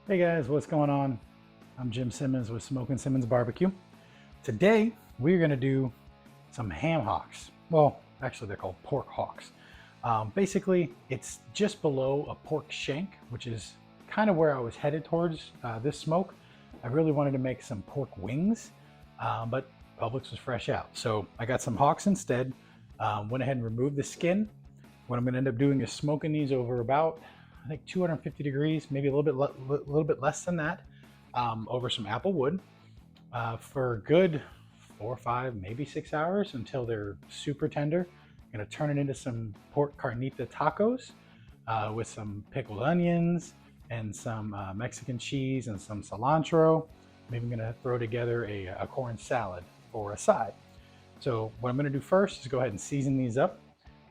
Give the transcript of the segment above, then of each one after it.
Hey guys, what's going on? I'm Jim Simmons with Smokin' Simmons Barbecue. Today we're going to do some ham hocks. Well, actually they're called pork hocks. Basically, it's just below a pork shank, which is kind of where I was headed towards this smoke. I really wanted to make some pork wings, but Publix was fresh out. So I got some hocks instead. Went ahead and removed the skin. What I'm going to end up doing is smoking these over about, I think, 250 degrees, maybe a little bit less than that, over some apple wood for a good 4 or 5, maybe 6 hours until they're super tender. I'm going to turn it into some pork carnita tacos with some pickled onions and some Mexican cheese and some cilantro. I'm even going to throw together a corn salad for a side. So what I'm going to do first is go ahead and season these up.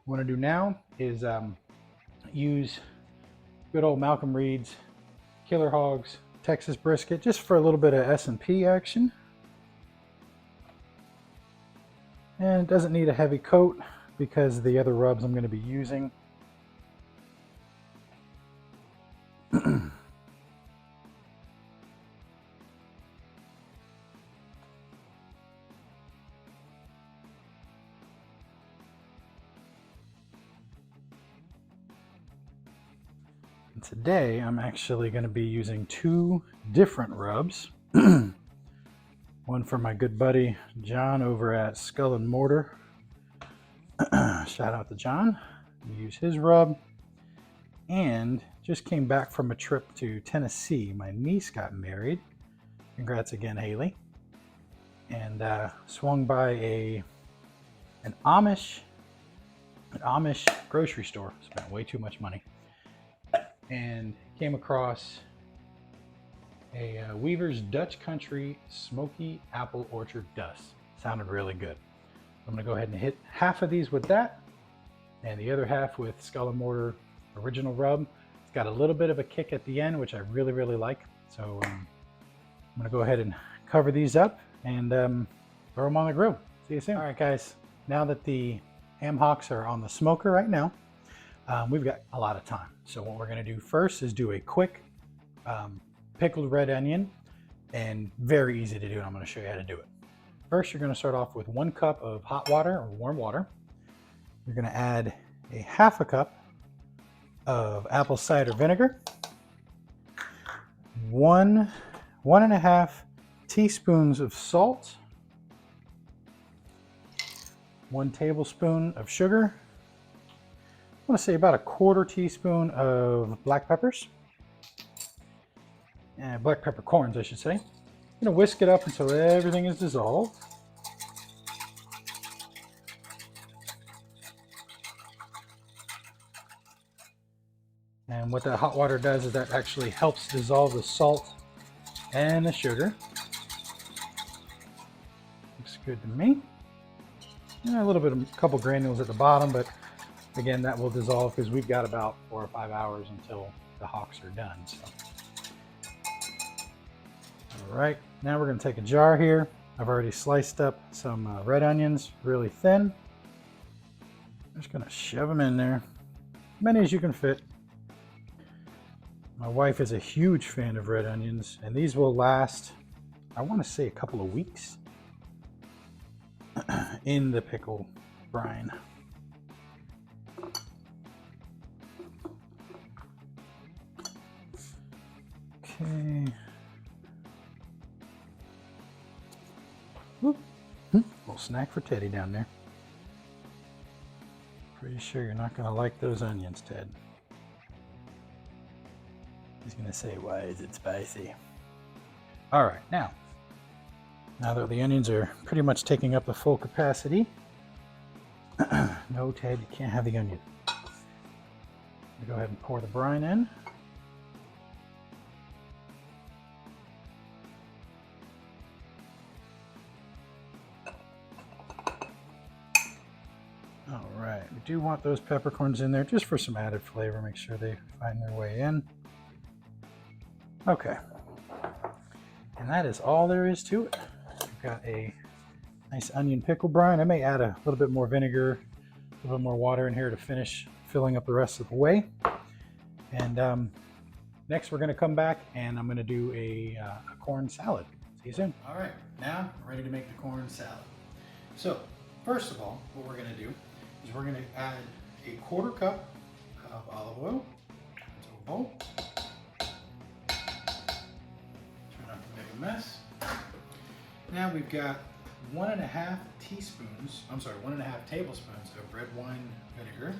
What I'm going to do now is use good old Malcolm Reed's Killer Hogs Texas brisket, just for a little bit of S&P action. And it doesn't need a heavy coat because of the other rubs I'm going to be using. And today I'm actually going to be using 2 different rubs. One for my good buddy John over at Skull and Mortar. Shout out to John. Use his rub. And just came back from a trip to Tennessee. My niece got married. Congrats again, Haley. And swung by an Amish grocery store. Spent way too much money. And came across a Weaver's Dutch Country Smoky Apple Orchard Dust. Sounded really good. I'm going to go ahead and hit half of these with that, and the other half with Skull and Mortar Original Rub. It's got a little bit of a kick at the end, which I really like. So I'm going to go ahead and cover these up and throw them on the grill. See you soon. All right, guys. Now that the ham hocks are on the smoker right now, we've got a lot of time. So what we're going to do first is do a quick pickled red onion, and very easy to do, and I'm going to show you how to do it. First, you're going to start off with 1 cup of hot water or warm water. You're going to add a half a cup of apple cider vinegar, 1.5 teaspoons of salt, 1 tablespoon of sugar. I want to say about 1/4 teaspoon of black peppers. Black peppercorns, I should say. I'm going to whisk it up until everything is dissolved. And what that hot water does is that actually helps dissolve the salt and the sugar. Looks good to me. And a couple granules at the bottom, but again, that will dissolve because we've got about 4 or 5 hours until the hocks are done. So. All right, now we're going to take a jar here. I've already sliced up some red onions really thin. I'm just going to shove them in there, many as you can fit. My wife is a huge fan of red onions, and these will last, I want to say, a couple of weeks in the pickle brine. Okay. Whoop. Little snack for Teddy down there. Pretty sure you're not going to like those onions, Ted. He's going to say, why is it spicy? All right, now that the onions are pretty much taking up the full capacity, no, Ted, you can't have the onion. Go ahead and pour the brine in. All right, we do want those peppercorns in there just for some added flavor. Make sure they find their way in. Okay, and that is all there is to it. We've got a nice onion pickle brine. I may add a little bit more vinegar, a little more water in here to finish filling up the rest of the way. And Next, we're going to come back and I'm going to do a corn salad. See you soon. All right, now we're ready to make the corn salad. So first of all, what we're going to do is we're going to add a 1/4 cup of olive oil into a bowl. Try not to make a mess. Now we've got 1.5 tablespoons of red wine vinegar.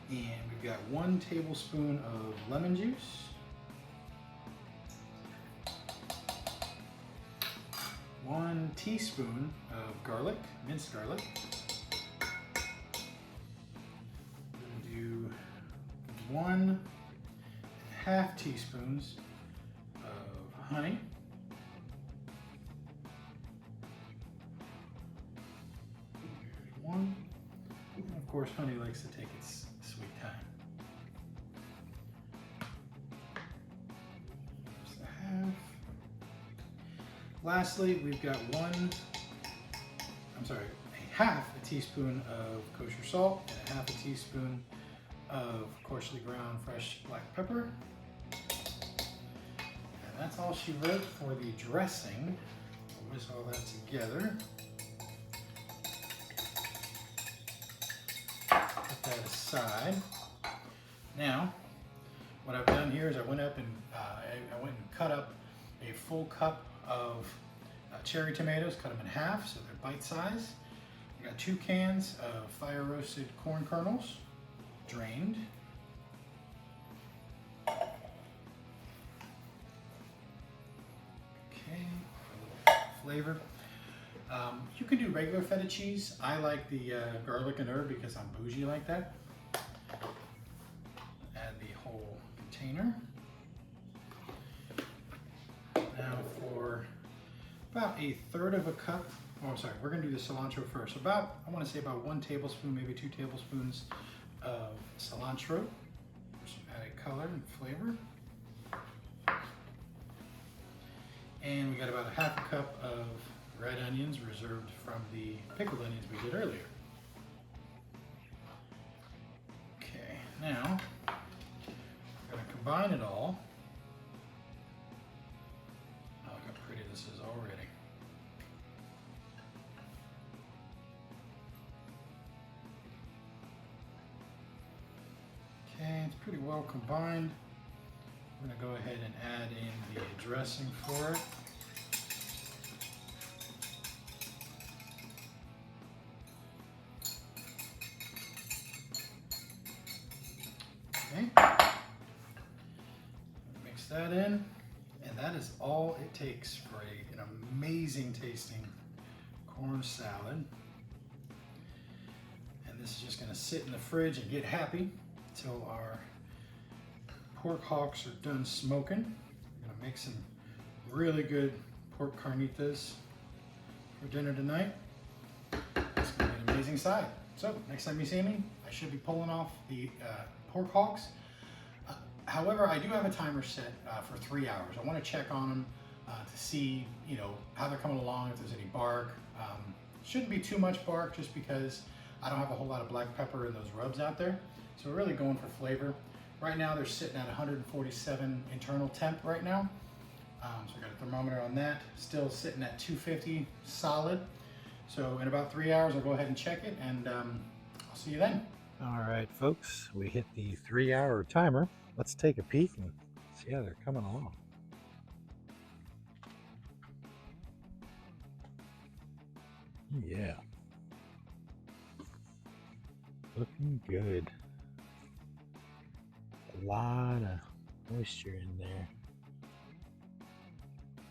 And we've got 1 tablespoon of lemon juice. 1 teaspoon of garlic, minced garlic. We're going to do 1.5 teaspoons of honey. One. And of course, honey likes to take its sweet time. Just a half. Lastly, we've got a half a teaspoon of kosher salt and a half a teaspoon of coarsely ground fresh black pepper. And that's all she wrote for the dressing. We'll whisk all that together. Put that aside. Now, what I've done here is I went and cut up a full cup of cherry tomatoes, cut them in half so they're bite size. I got 2 cans of fire roasted corn kernels, drained. Okay, for a little flavor. You can do regular feta cheese. I like the garlic and herb because I'm bougie like that. Add the whole container. Now for about 1/3 cup, we're gonna do the cilantro first. I wanna say about 1 tablespoon, maybe 2 tablespoons of cilantro for some added color and flavor. And we got about 1/2 cup of red onions reserved from the pickled onions we did earlier. Okay, now we're gonna combine it all. Oh, look how pretty this is already. Okay, it's pretty well combined. We're gonna go ahead and add in the dressing for it. Okay, mix that in, and that is all it takes for an amazing tasting corn salad. And this is just going to sit in the fridge and get happy until our pork hocks are done smoking. We're going to make some really good pork carnitas for dinner tonight. It's going to be an amazing side. So next time you see me, I should be pulling off the pork hocks. However, I do have a timer set for 3 hours. I want to check on them to see, how they're coming along, if there's any bark. Shouldn't be too much bark just because I don't have a whole lot of black pepper in those rubs out there. So we're really going for flavor. Right now they're sitting at 147 internal temp right now. So I got a thermometer on that, still sitting at 250 solid. So in about 3 hours, I'll go ahead and check it, and I'll see you then. All right, folks, we hit the 3-hour timer. Let's take a peek and see how they're coming along. Yeah. Looking good. A lot of moisture in there,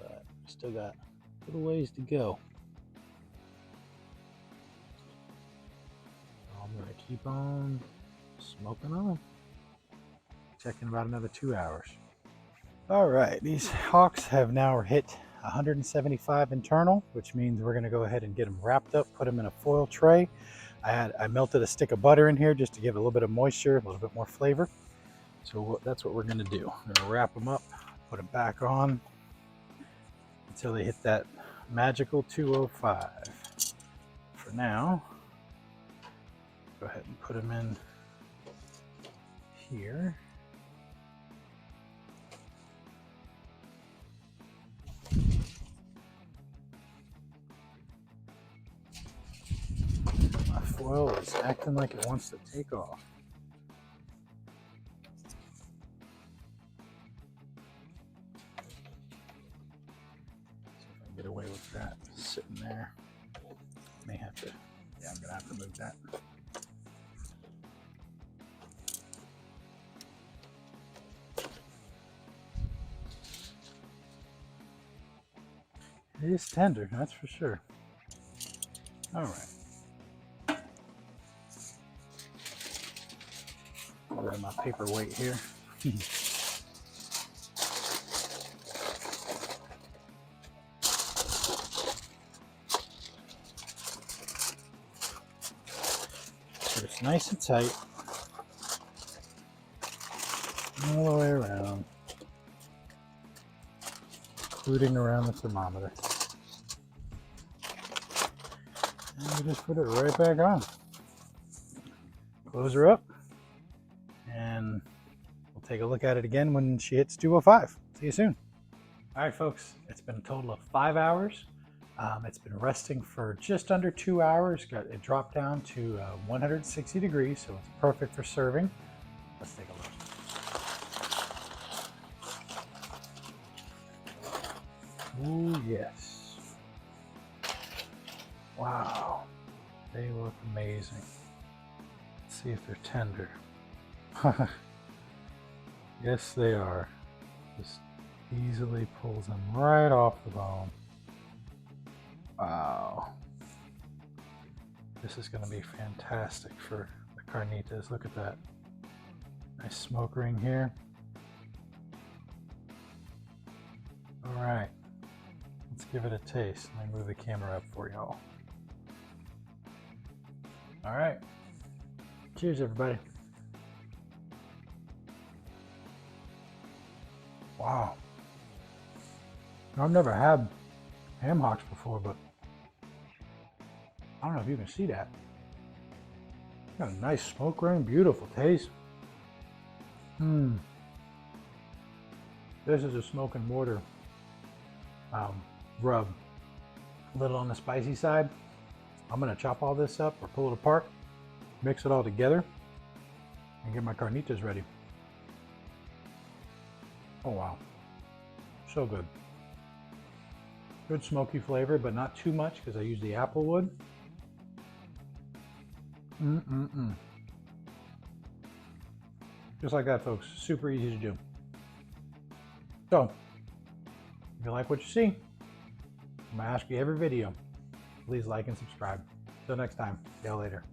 but still got a little ways to go. I'm gonna keep on smoking on. Checking about another 2 hours. All right, these hocks have now hit 175 internal, which means we're gonna go ahead and get them wrapped up, put them in a foil tray. I melted a stick of butter in here just to give it a little bit of moisture, a little bit more flavor. So that's what we're gonna do. We're gonna wrap them up, put them back on until they hit that magical 205. For now, go ahead and put them in here. My foil is acting like it wants to take off. See if I can get away with that sitting there. May have to, yeah, I'm gonna have to move that. It is tender, that's for sure. All right. Grab my paperweight here. So it's nice and tight all the way around, including around the thermometer. And we just put it right back on. Close her up, and we'll take a look at it again when she hits 205. See you soon. All right, folks, it's been a total of 5 hours. It's been resting for just under 2 hours. It dropped down to 160 degrees, so it's perfect for serving. Let's take a look. Ooh, yes. Wow, they look amazing. Let's see if they're tender. Yes, they are. Just easily pulls them right off the bone. Wow. This is going to be fantastic for the carnitas. Look at that. Nice smoke ring here. All right, let's give it a taste. Let me move the camera up for y'all. All right. Cheers, everybody. Wow. I've never had ham hocks before, but I don't know if you can see that. Got a nice smoke ring, beautiful taste. This is a smoke and mortar rub. A little on the spicy side. I'm gonna chop all this up or pull it apart, mix it all together, and get my carnitas ready. Oh wow, so good. Good smoky flavor, but not too much because I use the apple wood. Just like that, folks. Super easy to do. So, if you like what you see, I'm gonna ask you every video. Please like and subscribe. Till next time, see y'all later.